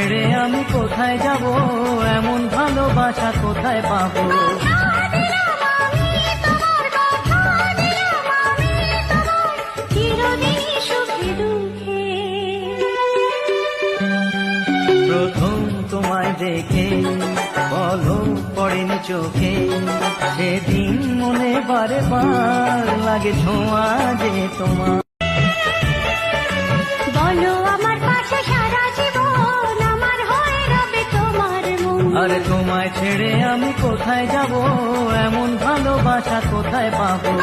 ছেড়ে আমি কোথায় যাব, এমন ভালোবাসা কোথায় পাবো। প্রথম তোমায় দেখে বলো পড়েনি চোখে, সেদিন মনে বারে বার লাগে ছোঁয়া যে তোমার। বলো আমার পাশে সারা জীবন আমার হয়ে রবে তোমার মন। আরে তোমায় ছেড়ে আমি কোথায় যাব, এমন ভালোবাসা কোথায় পাবো।